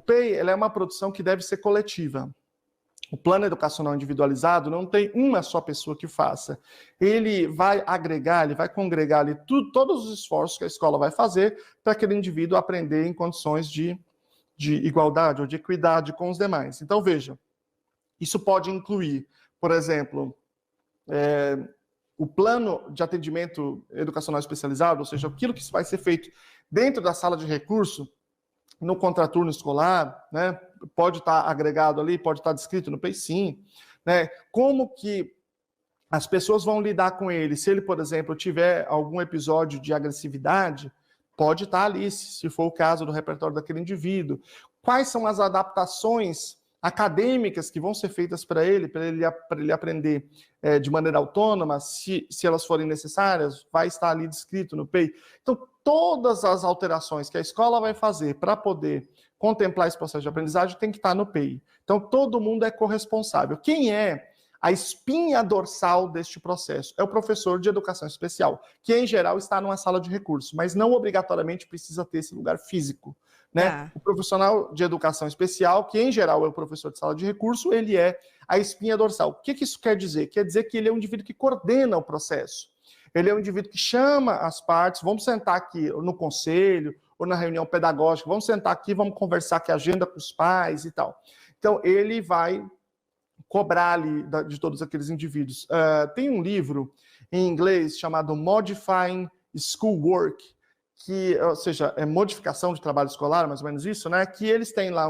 PEI ela é uma produção que deve ser coletiva. O plano educacional individualizado não tem uma só pessoa que faça. Ele vai agregar, ele vai congregar ali todos os esforços que a escola vai fazer para aquele indivíduo aprender em condições de igualdade ou de equidade com os demais. Então, veja, isso pode incluir, por exemplo, o plano de atendimento educacional especializado, ou seja, aquilo que vai ser feito dentro da sala de recurso, no contraturno escolar, né? Pode estar agregado ali, pode estar descrito no PEI-Sim, né? Como que as pessoas vão lidar com ele? Se ele, por exemplo, tiver algum episódio de agressividade, pode estar ali, se for o caso do repertório daquele indivíduo. Quais são as adaptações acadêmicas que vão ser feitas para ele aprender de maneira autônoma, se elas forem necessárias, vai estar ali descrito no PEI. Então, todas as alterações que a escola vai fazer para poder contemplar esse processo de aprendizagem tem que estar no PEI. Então, todo mundo é corresponsável. Quem é a espinha dorsal deste processo? É o professor de educação especial, que, em geral, está numa sala de recursos, mas não obrigatoriamente precisa ter esse lugar físico. Né? O profissional de educação especial, que em geral é o professor de sala de recurso, ele é a espinha dorsal. O que isso quer dizer? Quer dizer que ele é um indivíduo que coordena o processo. Ele é um indivíduo que chama as partes, vamos sentar aqui no conselho ou na reunião pedagógica, vamos sentar aqui, vamos conversar aqui, agenda com os pais e tal. Então, ele vai cobrar ali de todos aqueles indivíduos. Tem um livro em inglês chamado Modifying Schoolwork, que, ou seja, é modificação de trabalho escolar, mais ou menos isso, né? Que eles têm lá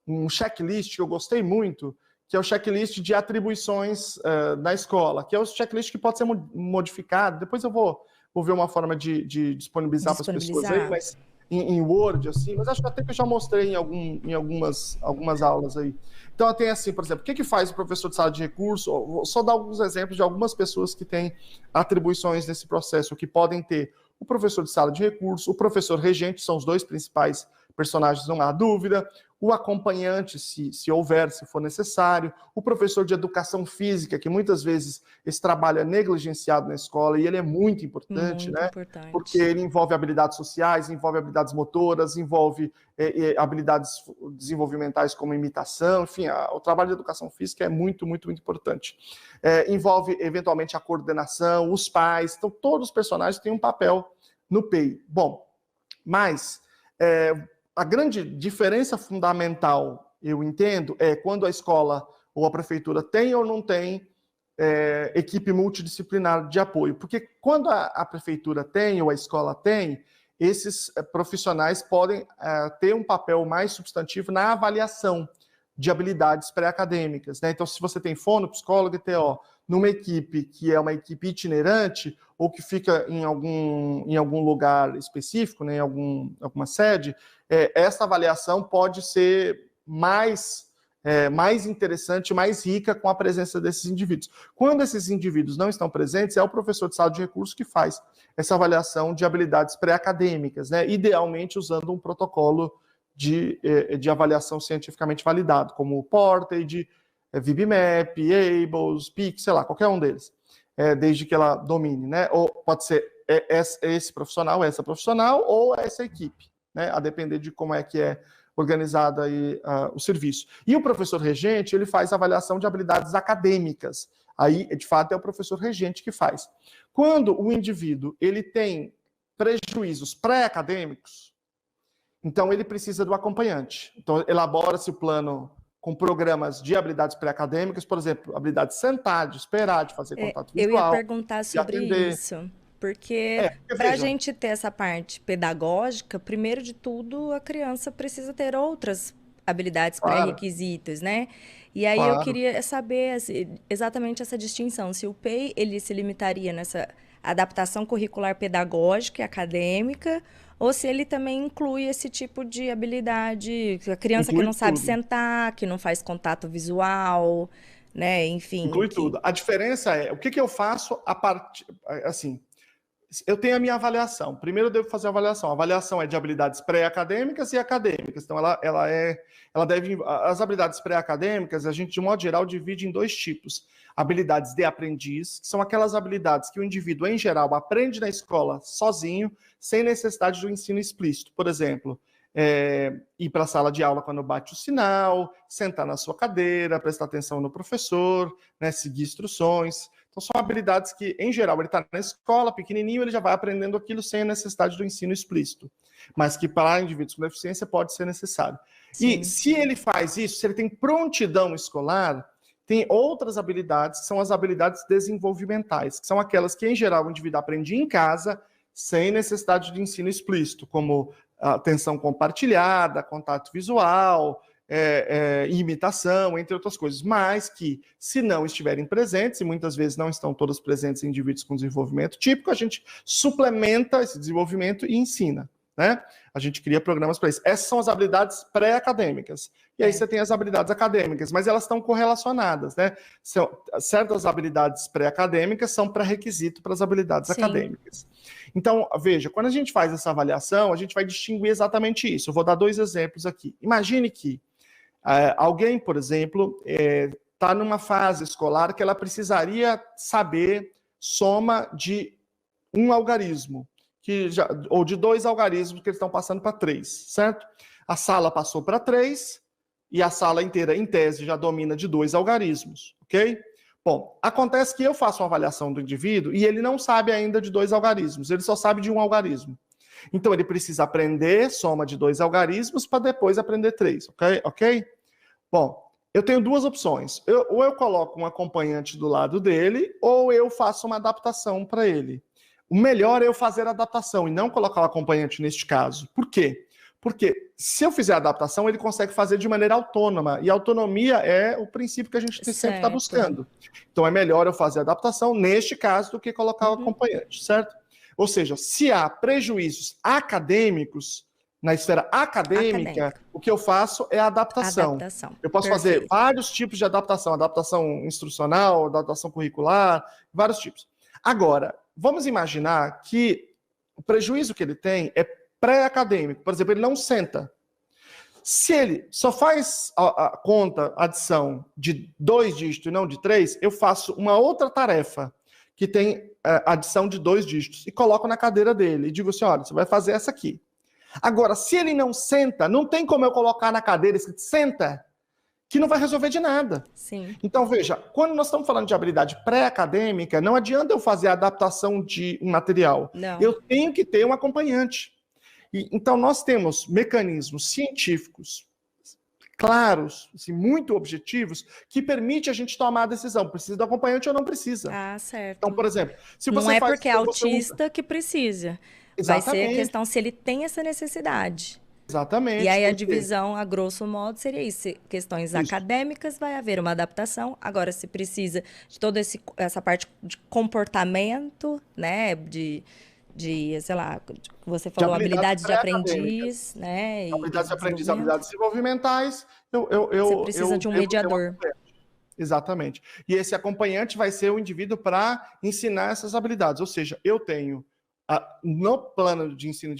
um checklist que eu gostei muito, que é o checklist de atribuições na escola, que é o checklist que pode ser modificado. Depois eu vou ver uma forma de disponibilizar para as pessoas aí, mas em Word, assim, mas acho que até que eu já mostrei em algumas aulas aí. Então, tem assim, por exemplo, o que faz o professor de sala de recurso? Vou só dar alguns exemplos de algumas pessoas que têm atribuições nesse processo, que podem ter o professor de sala de recurso, o professor regente, são os dois principais personagens, não há dúvida, o acompanhante, se houver, se for necessário, o professor de educação física, que muitas vezes esse trabalho é negligenciado na escola, e ele é muito importante, né? Importante. Porque ele envolve habilidades sociais, envolve habilidades motoras, envolve habilidades desenvolvimentais como imitação, enfim, o trabalho de educação física é muito, muito, muito importante. Envolve, eventualmente, a coordenação, os pais, então todos os personagens têm um papel no PEI. Bom, mas a grande diferença fundamental, eu entendo, é quando a escola ou a prefeitura tem ou não tem equipe multidisciplinar de apoio. Porque quando a prefeitura tem ou a escola tem, esses profissionais podem ter um papel mais substantivo na avaliação de habilidades pré-acadêmicas, né? Então, se você tem fono, psicólogo e TO numa equipe que é uma equipe itinerante ou que fica em algum lugar específico, né, em alguma sede, essa avaliação pode ser mais interessante, mais rica com a presença desses indivíduos. Quando esses indivíduos não estão presentes, é o professor de sala de recursos que faz essa avaliação de habilidades pré-acadêmicas, né? Idealmente usando um protocolo de avaliação cientificamente validado, como o Portage, VibMap, ABLS, PIC, sei lá, qualquer um deles, desde que ela domine, né? Ou pode ser esse profissional, essa profissional, ou essa equipe, né? A depender de como é que é organizado aí o serviço. E o professor regente, ele faz avaliação de habilidades acadêmicas. Aí, de fato, é o professor regente que faz. Quando o indivíduo ele tem prejuízos pré-acadêmicos, então ele precisa do acompanhante. Então, elabora-se o plano com programas de habilidades pré-acadêmicas, por exemplo, habilidade de sentar, de esperar, de fazer contato visual, eu ia perguntar de sobre atender. isso. Porque para a gente ter essa parte pedagógica, primeiro de tudo, a criança precisa ter outras habilidades pré-requisitos, né? E aí eu queria saber exatamente essa distinção. Se o PEI ele se limitaria nessa adaptação curricular pedagógica e acadêmica, ou se ele também inclui esse tipo de habilidade, a criança que não sabe sentar, que não faz contato visual, né? Enfim. Inclui tudo. A diferença é, o que eu faço a partir, assim, eu tenho a minha avaliação. Primeiro eu devo fazer a avaliação. A avaliação é de habilidades pré-acadêmicas e acadêmicas. Então, ela deve... As habilidades pré-acadêmicas, a gente, de modo geral, divide em dois tipos. Habilidades de aprendiz, que são aquelas habilidades que o indivíduo, em geral, aprende na escola sozinho, sem necessidade do ensino explícito. Por exemplo, ir para a sala de aula quando bate o sinal, sentar na sua cadeira, prestar atenção no professor, né, seguir instruções. Então, são habilidades que, em geral, ele está na escola, pequenininho, ele já vai aprendendo aquilo sem a necessidade do ensino explícito, mas que para indivíduos com deficiência pode ser necessário. Sim. E se ele faz isso, se ele tem prontidão escolar, tem outras habilidades, que são as habilidades desenvolvimentais, que são aquelas que, em geral, o indivíduo aprende em casa, sem necessidade de ensino explícito, como atenção compartilhada, contato visual, imitação, entre outras coisas, mas que, se não estiverem presentes, e muitas vezes não estão todas presentes em indivíduos com desenvolvimento típico, a gente suplementa esse desenvolvimento e ensina, né? A gente cria programas para isso. Essas são as habilidades pré-acadêmicas. E aí você tem as habilidades acadêmicas, mas elas estão correlacionadas, né? Certas habilidades pré-acadêmicas são pré-requisito para as habilidades acadêmicas. Então, veja, quando a gente faz essa avaliação, a gente vai distinguir exatamente isso. Eu vou dar 2 exemplos aqui. Imagine que alguém, por exemplo, está numa fase escolar que ela precisaria saber soma de um algarismo, ou de 2 algarismos que eles estão passando para 3, certo? A sala passou para 3 e a sala inteira, em tese, já domina de 2 algarismos, ok? Bom, acontece que eu faço uma avaliação do indivíduo e ele não sabe ainda de 2 algarismos, ele só sabe de um algarismo. Então, ele precisa aprender soma de 2 algarismos para depois aprender 3, ok? Bom, eu tenho 2 opções. Ou eu coloco um acompanhante do lado dele, ou eu faço uma adaptação para ele. O melhor é eu fazer a adaptação e não colocar o acompanhante neste caso. Por quê? Porque se eu fizer a adaptação, ele consegue fazer de maneira autônoma. E autonomia é o princípio que a gente sempre está buscando. Então, é melhor eu fazer a adaptação neste caso do que colocar o acompanhante, certo? Ou seja, se há prejuízos acadêmicos na esfera acadêmica, o que eu faço é a adaptação. Eu posso fazer vários tipos de adaptação. Adaptação instrucional, adaptação curricular, vários tipos. Agora, vamos imaginar que o prejuízo que ele tem é pré-acadêmico. Por exemplo, ele não senta. Se ele só faz a conta, a adição de 2 dígitos e não de 3, eu faço uma outra tarefa que tem adição de 2 dígitos e coloco na cadeira dele e digo assim, olha, você vai fazer essa aqui. Agora, se ele não senta, não tem como eu colocar na cadeira escrito senta, que não vai resolver de nada. Sim. Então, veja, quando nós estamos falando de habilidade pré-acadêmica, não adianta eu fazer a adaptação de um material. Não. Eu tenho que ter um acompanhante. Então, nós temos mecanismos científicos claros, assim, muito objetivos, que permite a gente tomar a decisão. Precisa do acompanhante ou não precisa? Ah, certo. Então, por exemplo, se não você é faz... porque é autista que precisa. Exatamente. Vai ser a questão se ele tem essa necessade. Exatamente. E aí a divisão, a grosso modo, seria isso. Questões acadêmicas, vai haver uma adaptação. Agora, se precisa de toda essa parte de comportamento, né? De sei lá, você falou, habilidades de aprendiz, né? Habilidades de aprendiz, habilidades desenvolvimentais. Você precisa de um mediador. Exatamente. E esse acompanhante vai ser o indivíduo para ensinar essas habilidades. Ou seja, eu tenho no plano de ensino,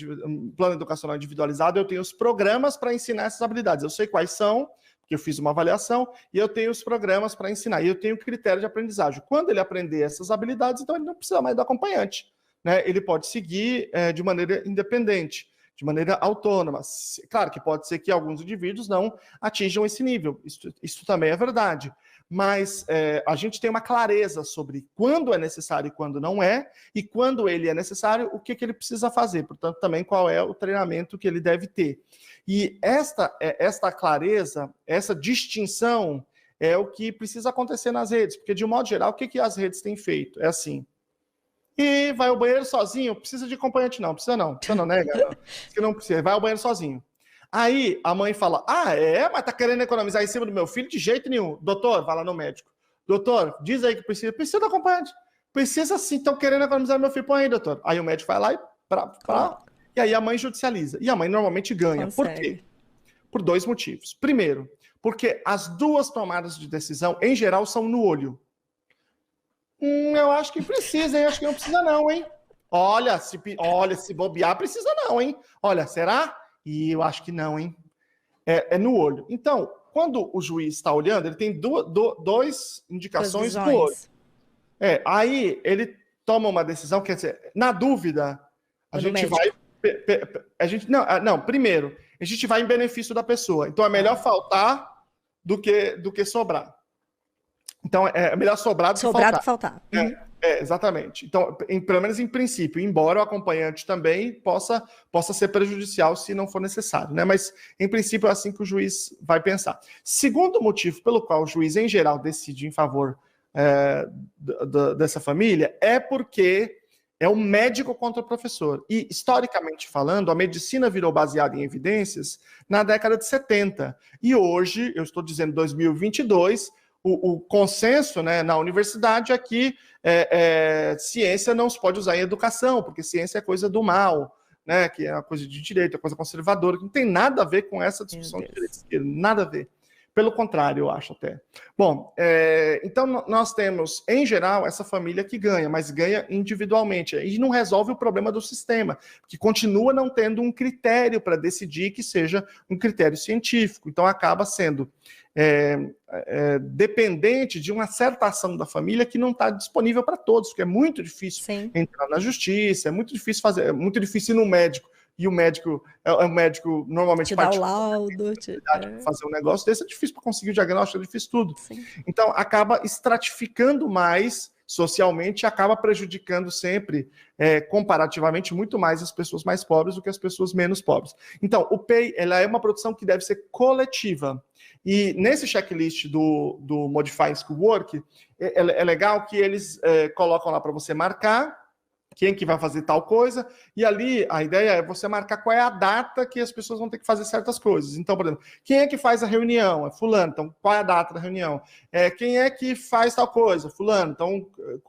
plano educacional individualizado, eu tenho os programas para ensinar essas habilidades. Eu sei quais são, porque eu fiz uma avaliação, e eu tenho os programas para ensinar. E eu tenho o critério de aprendizagem. Quando ele aprender essas habilidades, então ele não precisa mais do acompanhante, né? Ele pode seguir de maneira independente, de maneira autônoma. Claro que pode ser que alguns indivíduos não atinjam esse nível. Isso também é verdade. Mas a gente tem uma clareza sobre quando é necessário e quando não é, e quando ele é necessário, o que ele precisa fazer. Portanto, também qual é o treinamento que ele deve ter. E esta clareza, essa distinção é o que precisa acontecer nas redes, porque, de um modo geral, o que as redes têm feito? É assim, e vai ao banheiro sozinho, precisa de acompanhante não, né, galera? Que não precisa, vai ao banheiro sozinho. Aí a mãe fala, mas tá querendo economizar em cima do meu filho? De jeito nenhum. Doutor, vai lá no médico. Doutor, diz aí que precisa do acompanhante. Precisa sim, estão querendo economizar meu filho, põe aí, doutor. Aí o médico vai lá e aí a mãe judicializa. E a mãe normalmente ganha. Consegue. Por quê? Por 2 motivos. Primeiro, porque as 2 tomadas de decisão, em geral, são no olho. Eu acho que precisa, hein? Acho que não precisa não, hein? Olha, se bobear, precisa não, hein? Olha, será? E eu acho que não, hein? É no olho. Então, quando o juiz está olhando, ele tem 2 indicações do olho. Aí ele toma uma decisão, quer dizer, na dúvida, a gente vai... Não, primeiro, a gente vai em benefício da pessoa. Então, é melhor faltar do que sobrar. Então, é melhor sobrar do que faltar. Do que faltar. Uhum. Exatamente. Então, pelo menos em princípio, embora o acompanhante também possa ser prejudicial se não for necessário, né? Mas, em princípio, é assim que o juiz vai pensar. Segundo motivo pelo qual o juiz, em geral, decide em favor dessa família é porque é o médico contra o professor. E, historicamente falando, a medicina virou baseada em evidências na década de 70. E hoje, eu estou dizendo 2022, o consenso, né, na universidade é que ciência não se pode usar em educação, porque ciência é coisa do mal, né, que é uma coisa de direito, é coisa conservadora, que não tem nada a ver com essa discussão de direito e esquerda, nada a ver. Pelo contrário, eu acho até. Bom, então nós temos, em geral, essa família que ganha, mas ganha individualmente. E não resolve o problema do sistema, que continua não tendo um critério para decidir que seja um critério científico. Então acaba sendo dependente de uma certa ação da família que não está disponível para todos, porque é muito difícil entrar na justiça, é muito difícil fazer, é muito difícil ir no médico. E o médico normalmente te dá o laudo, fazer um negócio desse é difícil para conseguir o diagnóstico, é difícil tudo. Sim. Então acaba estratificando mais socialmente, acaba prejudicando sempre, comparativamente, muito mais as pessoas mais pobres do que as pessoas menos pobres. Então, o PEI, ela é uma produção que deve ser coletiva. E nesse checklist do Modifying Schoolwork, é legal que eles colocam lá para você marcar quem que vai fazer tal coisa, e ali a ideia é você marcar qual é a data que as pessoas vão ter que fazer certas coisas. Então, por exemplo, quem é que faz a reunião? É fulano, então qual é a data da reunião? Quem é que faz tal coisa? Fulano, então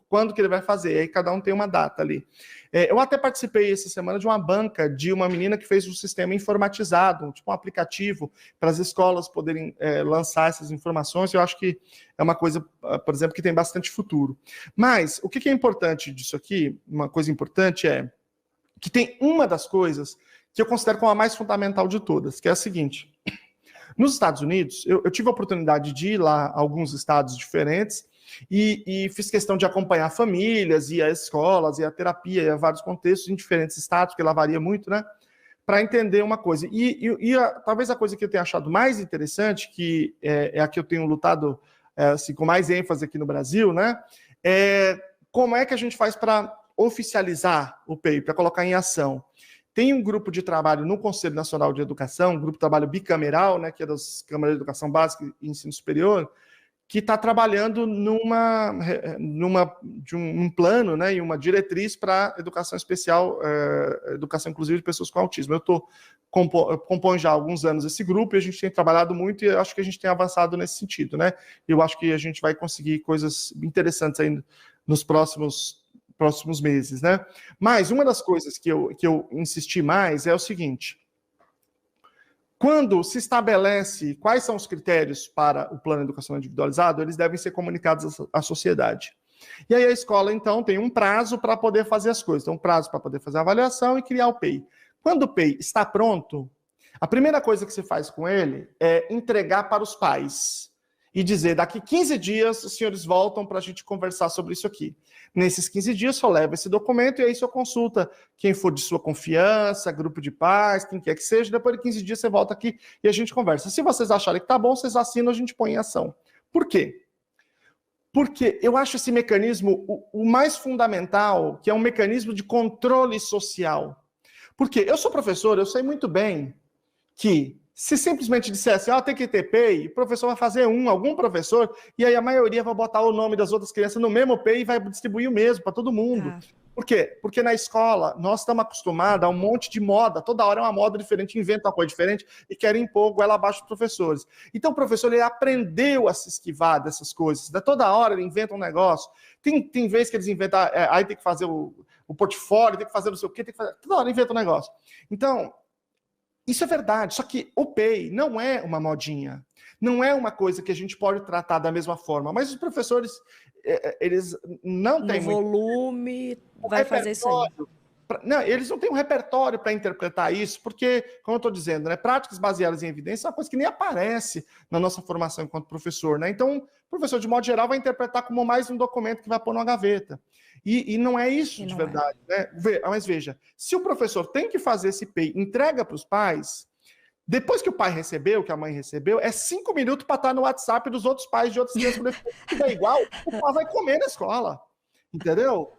quando que ele vai fazer? Aí cada um tem uma data ali. Eu até participei essa semana de uma banca de uma menina que fez um sistema informatizado, tipo um aplicativo para as escolas poderem lançar essas informações. Eu acho que é uma coisa, por exemplo, que tem bastante futuro. Mas o que é importante disso aqui, uma coisa importante é que tem uma das coisas que eu considero como a mais fundamental de todas, que é a seguinte. Nos Estados Unidos, eu tive a oportunidade de ir lá a alguns estados diferentes e fiz questão de acompanhar famílias, e as escolas, e a terapia, e a vários contextos em diferentes estados, que lá varia muito, né? Para entender uma coisa. Talvez a coisa que eu tenha achado mais interessante, que é a que eu tenho lutado assim, com mais ênfase aqui no Brasil, né? Como é que a gente faz para oficializar o PEI, para colocar em ação? Tem um grupo de trabalho no Conselho Nacional de Educação, um grupo de trabalho bicameral, né, que é das Câmaras de Educação Básica e Ensino Superior, que está trabalhando de um plano, né, e uma diretriz para educação especial, educação inclusiva de pessoas com autismo. Eu compõe já há alguns anos esse grupo, e a gente tem trabalhado muito, e acho que a gente tem avançado nesse sentido, né? Eu acho que a gente vai conseguir coisas interessantes aí nos próximos meses, né? Mas uma das coisas que eu insisti mais é o seguinte: quando se estabelece quais são os critérios para o plano educacional individualizado, eles devem ser comunicados à sociedade. E aí a escola, então, tem um prazo para poder fazer as coisas. Tem um prazo para poder fazer a avaliação e criar o PEI. Quando o PEI está pronto, a primeira coisa que se faz com ele é entregar para os pais e dizer, daqui 15 dias os senhores voltam para a gente conversar sobre isso aqui. Nesses 15 dias, só leva esse documento e aí só consulta quem for de sua confiança, grupo de pais, quem quer que seja. Depois de 15 dias, você volta aqui e a gente conversa. Se vocês acharem que tá bom, vocês assinam, a gente põe em ação. Por quê? Porque eu acho esse mecanismo o mais fundamental, que é um mecanismo de controle social. Porque eu sou professor, eu sei muito bem que se simplesmente dissesse, tem que ter PEI, o professor vai fazer algum professor, e aí a maioria vai botar o nome das outras crianças no mesmo PEI e vai distribuir o mesmo para todo mundo. Por quê? Porque na escola nós estamos acostumados a um monte de moda, toda hora é uma moda diferente, inventa uma coisa diferente e querem impor goela abaixo dos professores. Então o professor ele aprendeu a se esquivar dessas coisas, toda hora ele inventa um negócio, tem vezes que eles inventam, aí tem que fazer o portfólio, tem que fazer não sei o quê, toda hora inventa um negócio. Então, isso é verdade, só que o PEI não é uma modinha, não é uma coisa que a gente pode tratar da mesma forma, mas os professores, eles não têm muito volume, vai fazer isso aí. Não, eles não têm um repertório para interpretar isso, porque, como eu estou dizendo, né, práticas baseadas em evidência é uma coisa que nem aparece na nossa formação enquanto professor, né? Então, o professor, de modo geral, vai interpretar como mais um documento que vai pôr numa gaveta. E não é isso de verdade, né? Mas veja, se o professor tem que fazer esse PEI, entrega para os pais, Depois que o pai recebeu, que a mãe recebeu, é 5 minutos para estar no WhatsApp dos outros pais de outras crianças. Se é igual, o pai vai comer na escola. Entendeu?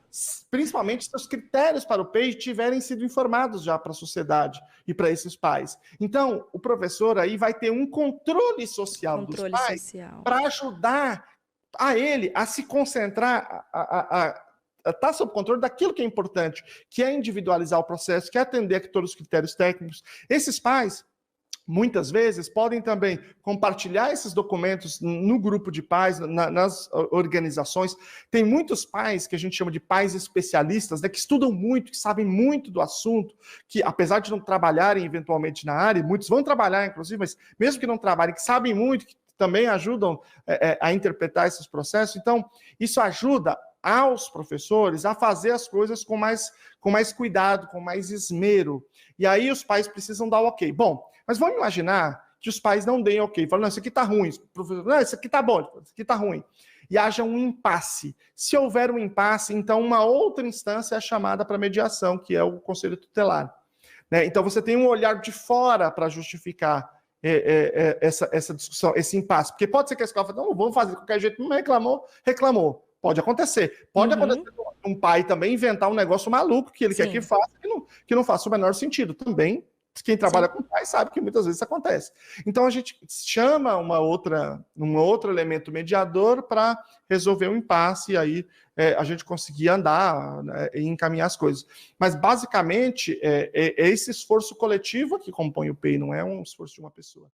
Principalmente se os critérios para o PEI tiverem sido informados já para a sociedade e para esses pais. Então, o professor aí vai ter um controle social dos pais para ajudar a ele a se concentrar, a estar sob controle daquilo que é importante, que é individualizar o processo, que é atender a todos os critérios técnicos. Esses pais, muitas vezes, podem também compartilhar esses documentos no grupo de pais, nas organizações. Tem muitos pais que a gente chama de pais especialistas, né, que estudam muito, que sabem muito do assunto, que apesar de não trabalharem eventualmente na área, muitos vão trabalhar, inclusive, mas mesmo que não trabalhem, que sabem muito, que também ajudam a interpretar esses processos. Então, isso ajuda aos professores a fazer as coisas com mais cuidado, com mais esmero. E aí os pais precisam dar o ok. Bom, mas vamos imaginar que os pais não deem ok. Falam, não, isso aqui está ruim. Professor, não, isso aqui está bom, isso aqui está ruim. E haja um impasse. Se houver um impasse, então uma outra instância é chamada para mediação, que é o Conselho Tutelar. Né? Então você tem um olhar de fora para justificar essa discussão, esse impasse. Porque pode ser que a escola fale, não, vamos fazer de qualquer jeito, não reclamou. Pode acontecer. Pode acontecer um pai também inventar um negócio maluco que ele quer que faça, que não faça o menor sentido. Também, quem trabalha com pai sabe que muitas vezes isso acontece. Então, a gente chama um outro elemento mediador para resolver o impasse e aí a gente conseguir andar, né, e encaminhar as coisas. Mas, basicamente, é esse esforço coletivo que compõe o PEI, não é um esforço de uma pessoa.